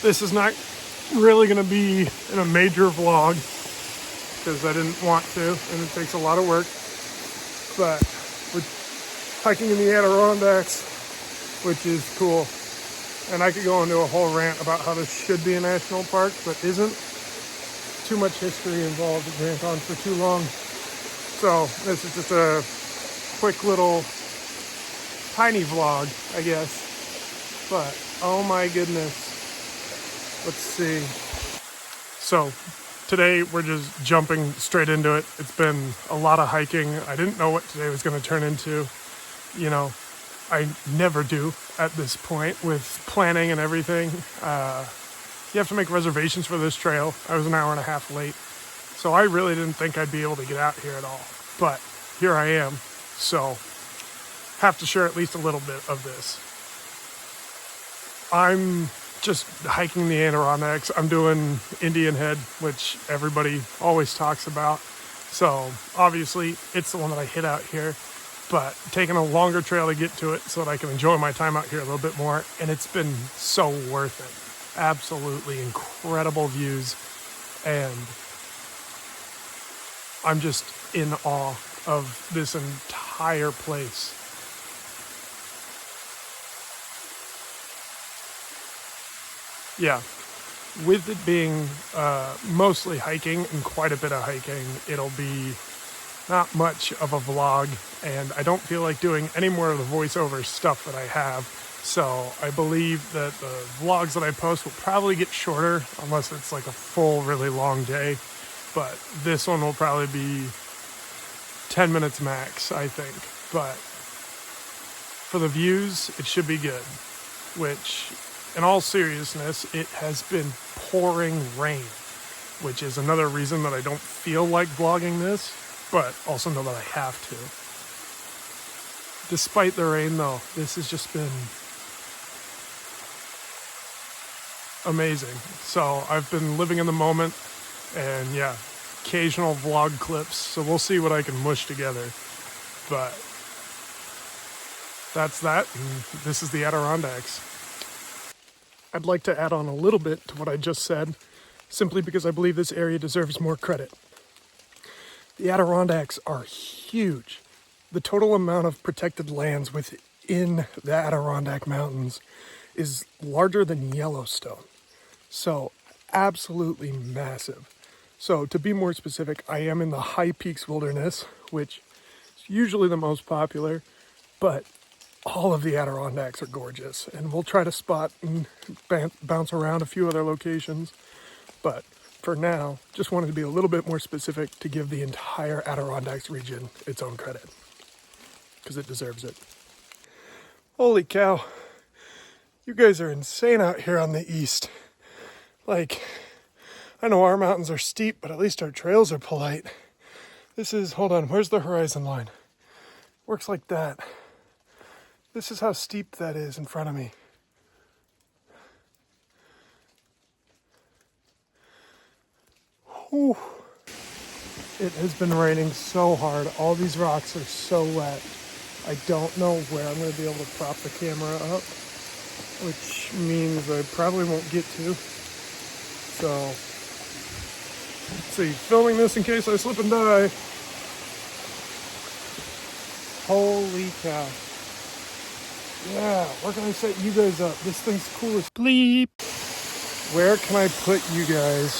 This is not really going to be in a major vlog because I didn't want to, and it takes a lot of work. But we're hiking in the Adirondacks, which is cool. And I could go into a whole rant about how this should be a national park, but isn't. Too much history involved to rant on for too long. So this is just a quick little tiny vlog, I guess. But oh my goodness. Let's see. So today we're just jumping straight into it. It's been a lot of hiking. I didn't know what today was going to turn into. You know, I never do at this point with planning and everything. You have to make reservations for this trail. I was an hour and a half late. So I really didn't think I'd be able to get out here at all. But here I am. So have to share at least a little bit of this. I'm just hiking the Adirondacks. I'm doing Indian Head, which everybody always talks about. So obviously it's the one that I hit out here, but taking a longer trail to get to it so that I can enjoy my time out here a little bit more. And it's been so worth it. Absolutely incredible views. And I'm just in awe of this entire place. Yeah, with it being mostly hiking and quite a bit of hiking, it'll be not much of a vlog, and I don't feel like doing any more of the voiceover stuff that I have. So I believe that the vlogs that I post will probably get shorter unless it's like a full, really long day. But this one will probably be 10 minutes max, I think. But for the views, it should be good, which in all seriousness, it has been pouring rain, which is another reason that I don't feel like vlogging this, but also know that I have to. Despite the rain though, this has just been amazing. So I've been living in the moment, and yeah, occasional vlog clips. So we'll see what I can mush together. But that's that, and this is the Adirondacks. I'd like to add on a little bit to what I just said, simply because I believe this area deserves more credit. The Adirondacks are huge. The total amount of protected lands within the Adirondack Mountains is larger than Yellowstone. So absolutely massive. So to be more specific, I am in the High Peaks Wilderness, which is usually the most popular, but all of the Adirondacks are gorgeous, and we'll try to spot and bounce around a few other locations. But for now, just wanted to be a little bit more specific to give the entire Adirondacks region its own credit, because it deserves it. Holy cow. You guys are insane out here on the east. Like, I know our mountains are steep, but at least our trails are polite. This is, hold on, where's the horizon line? Works like that. This is how steep that is in front of me. Whew. It has been raining so hard. All these rocks are so wet. I don't know where I'm going to be able to prop the camera up, which means I probably won't get to. So, let's see, filming this in case I slip and die. Holy cow. Yeah, where can I set you guys up? This thing's cool as bleep. Where can I put you guys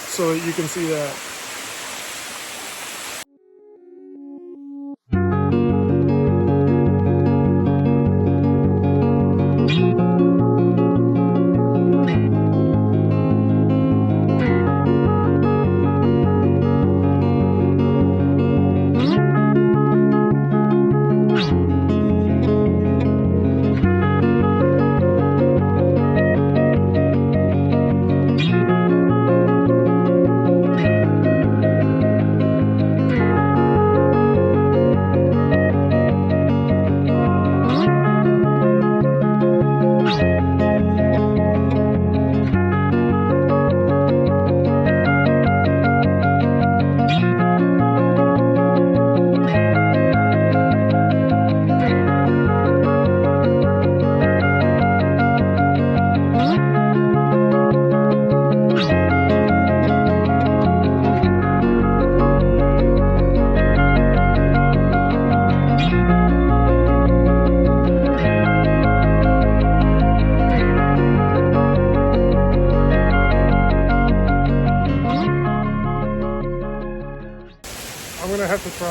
so that you can see that?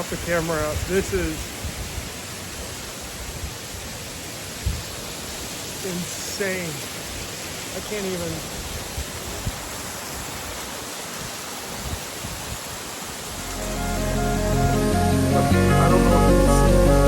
off the camera. This is insane. I can't even. I don't know if you can see it.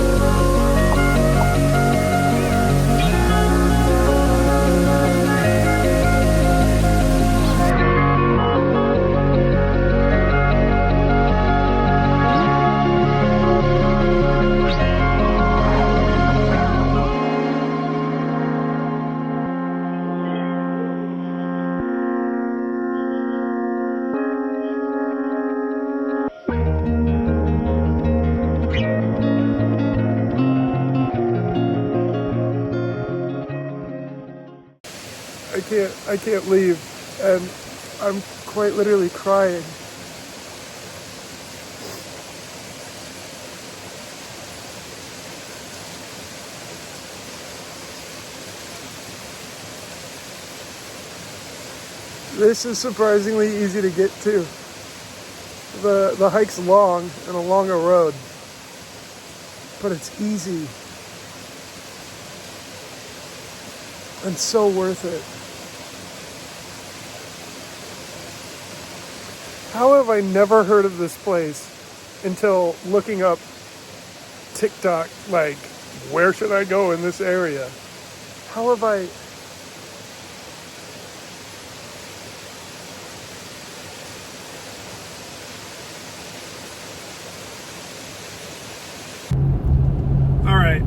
I can't leave, and I'm quite literally crying. This is surprisingly easy to get to. The hike's long and along a road, but it's easy and so worth it. How have I never heard of this place until looking up TikTok, like, where should I go in this area? How have I... All right,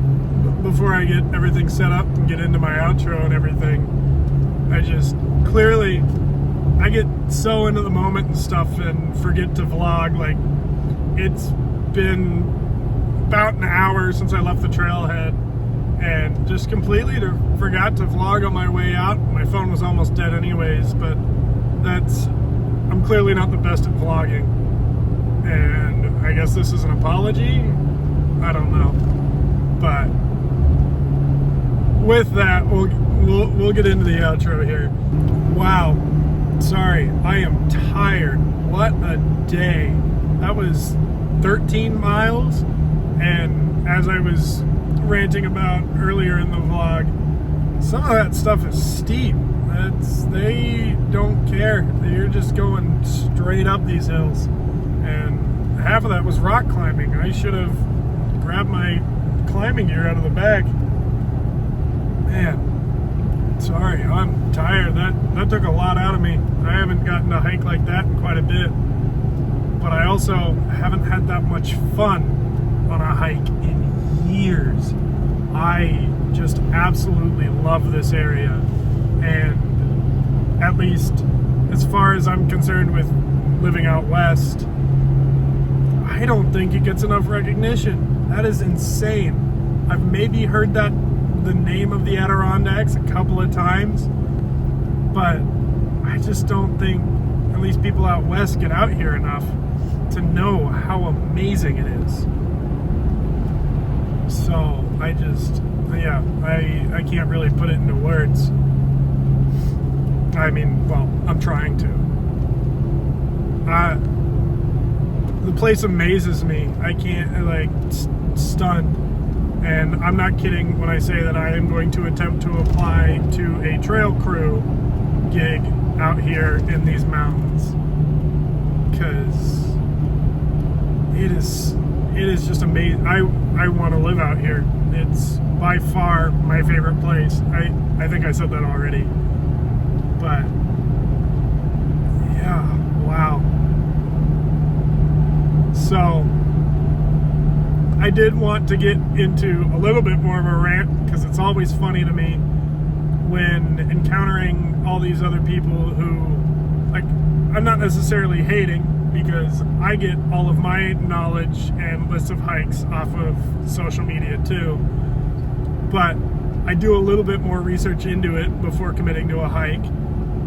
before I get everything set up and get into my outro and everything, I just clearly... I get so into the moment and stuff and forget to vlog. Like, it's been about an hour since I left the trailhead and just completely forgot to vlog on my way out. My phone was almost dead anyways, but I'm clearly not the best at vlogging. And I guess this is an apology? I don't know. But with that, we'll get into the outro here. Wow. Sorry, I am tired. What a day. That was 13 miles, and as I was ranting about earlier in the vlog, some of that stuff is steep. They don't care. You're just going straight up these hills, and half of that was rock climbing. I should have grabbed my climbing gear out of the bag. Man. Sorry, I'm tired. That took a lot out of me. I haven't gotten a hike like that in quite a bit. But I also haven't had that much fun on a hike in years. I just absolutely love this area. And at least as far as I'm concerned with living out west, I don't think it gets enough recognition. That is insane. I've maybe heard the name of the Adirondacks a couple of times, but I just don't think at least people out west get out here enough to know how amazing it is. So I can't really put it into words. I mean, well, I'm trying to. The place amazes me. I can't, stunned. And I'm not kidding when I say that I am going to attempt to apply to a trail crew gig out here in these mountains, because it is just amazing. I want to live out here. It's by far my favorite place. I think I said that already, but yeah, wow. So I did want to get into a little bit more of a rant, because it's always funny to me when encountering all these other people who, like, I'm not necessarily hating, because I get all of my knowledge and list of hikes off of social media too, but I do a little bit more research into it before committing to a hike,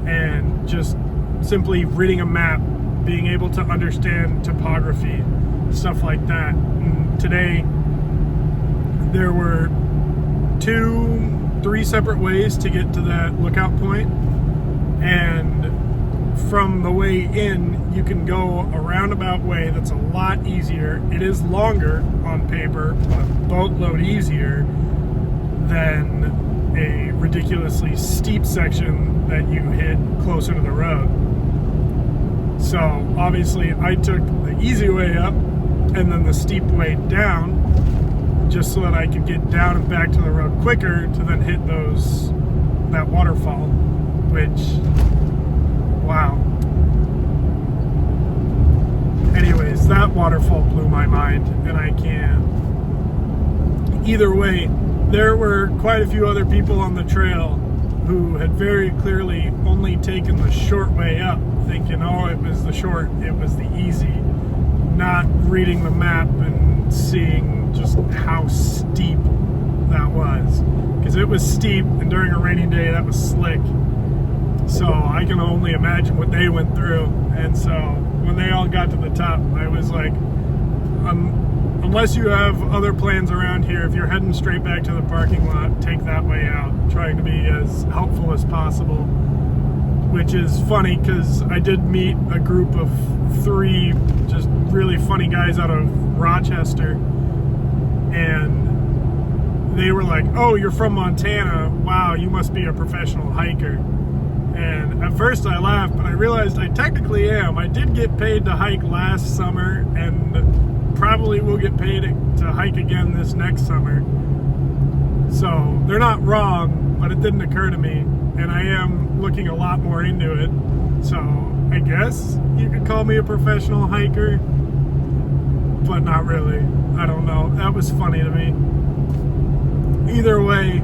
and just simply reading a map, being able to understand topography, stuff like that. And today there were 2-3 separate ways to get to that lookout point, and from the way in, you can go a roundabout way that's a lot easier. It is longer on paper, but a boatload easier than a ridiculously steep section that you hit closer to the road. So obviously I took the easy way up and then the steep way down, just so that I could get down and back to the road quicker to then hit that waterfall, which, wow. Anyways, that waterfall blew my mind, and I can't. Either way, there were quite a few other people on the trail who had very clearly only taken the short way up, thinking, oh, it was the short, it was the easy, not reading the map and seeing just how steep that was. Because it was steep, and during a rainy day, that was slick. So I can only imagine what they went through. And so when they all got to the top, I was like, unless you have other plans around here, if you're heading straight back to the parking lot, take that way out, trying to be as helpful as possible. Which is funny because I did meet a group of 3 just really funny guys out of Rochester, and they were like, oh, you're from Montana, wow, you must be a professional hiker. And at first I laughed, but I realized I technically am. I did get paid to hike last summer, and probably will get paid to hike again this next summer. So they're not wrong, but it didn't occur to me, and I am looking a lot more into it. So I guess you could call me a professional hiker, but not really. I don't know. That was funny to me. Either way,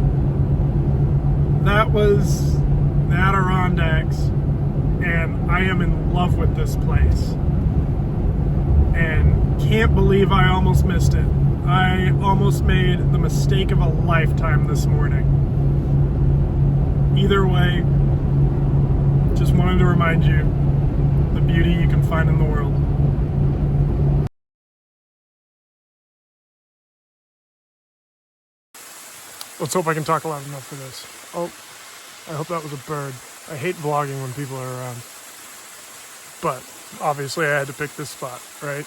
that was the Adirondacks, and I am in love with this place. And can't believe I almost missed it. I almost made the mistake of a lifetime this morning. Either way, just wanted to remind you the beauty you can find in the world. Let's hope I can talk loud enough for this. Oh, I hope that was a bird. I hate vlogging when people are around. But obviously I had to pick this spot, right?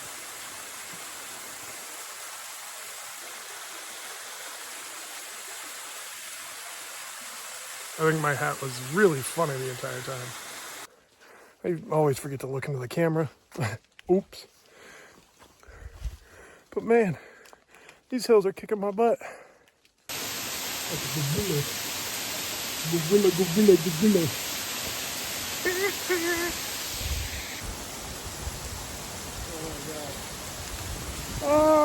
I think my hat was really funny the entire time. I always forget to look into the camera. Oops. But man, these hills are kicking my butt. Like a gorilla. Gorilla, gorilla, gorilla. Oh my god. Ah!